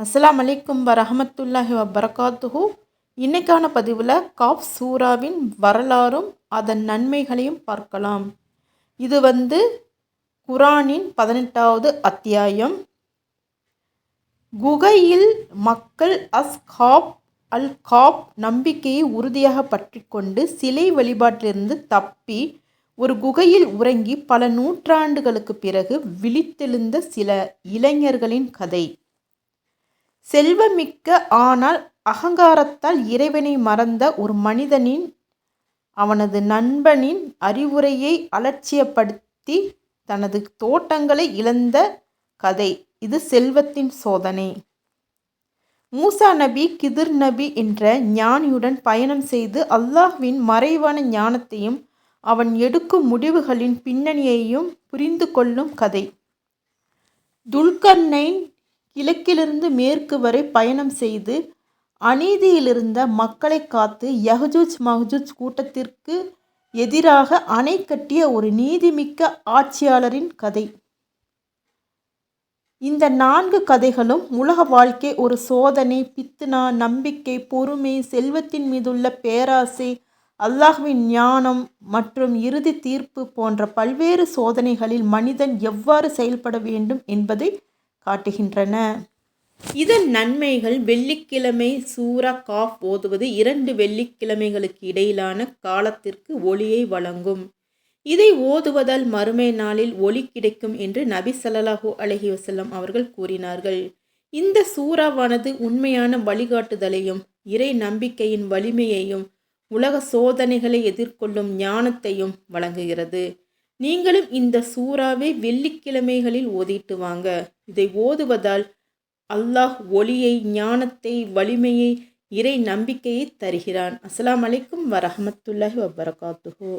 அஸ்ஸலாமு அலைக்கும் வரஹமத்துல்லாஹி வபரகாத்துஹு. இன்னைக்கான பதிவில் காஃப் சூராவின் வரலாறும் அதன் நன்மைகளையும் பார்க்கலாம். இது குரானின் 18வது அத்தியாயம். குகையில் மக்கள் அஸ்ஹாப் அல் காஃப் நம்பிக்கையை உறுதியாக பற்றி கொண்டு சிலை வழிபாட்டிலிருந்து தப்பி ஒரு குகையில் உறங்கி பல நூற்றாண்டுகளுக்கு பிறகு விழித்தெழுந்த சில இளைஞர்களின் கதை. செல்வமிக்க ஆனால் அகங்காரத்தால் இறைவனை மறந்த ஒரு மனிதனின் அவனது நண்பனின் அறிவுரையை அலட்சியப்படுத்தி தனது தோட்டங்களை இழந்த கதை. இது செல்வத்தின் சோதனை. மூசா நபி கிதிர் நபி என்ற ஞானியுடன் பயணம் செய்து அல்லாஹ்வின் மறைவான ஞானத்தையும் அவன் எடுக்கும் முடிவுகளின் பின்னணியையும் புரிந்து கொள்ளும் கதை. துல்கர்னைன் கிழக்கிலிருந்து மேற்கு வரை பயணம் செய்து அநீதியிலிருந்த மக்களை காத்து யஹ்ஜூஜ் மஹ்ஜூஜ் கூட்டத்திற்கு எதிராக அணை கட்டிய ஒரு நீதிமிக்க ஆட்சியாளரின் கதை. இந்த 4 கதைகளும் உலக வாழ்க்கை ஒரு சோதனை, பித்னா, நம்பிக்கை, பொறுமை, செல்வத்தின் மீதுள்ள பேராசை, அல்லாஹ்வின் ஞானம் மற்றும் இறுதி தீர்ப்பு போன்ற பல்வேறு சோதனைகளில் மனிதன் எவ்வாறு செயல்பட வேண்டும் என்பதை காட்டுகின்றன. இதன் நன்மைகள்: வெள்ளிக்கிழமை சூரா காஃப் ஓதுவது 2 வெள்ளிக்கிழமைகளுக்கு இடையிலான காலத்திற்கு ஒளியை வழங்கும். இதை ஓதுவதால் மறுமை நாளில் ஒளி கிடைக்கும் என்று நபி ஸல்லல்லாஹு அலைஹி வஸல்லம் அவர்கள் கூறினார்கள். இந்த சூறாவானது உண்மையான வழிகாட்டுதலையும் இறை நம்பிக்கையின் வலிமையையும் உலக சோதனைகளை எதிர்கொள்ளும் ஞானத்தையும் வழங்குகிறது. நீங்களும் இந்த சூறாவை வெள்ளிக்கிழமைகளில் ஓதிட்டு வாங்க. இதை ஓதுவதால் அல்லாஹ் ஒளியை, ஞானத்தை, வலிமையை, இறை நம்பிக்கையை தருகிறான். அஸ்ஸலாமு அலைக்கும் வரஹமத்துல்லாஹி வபரகாத்துஹு.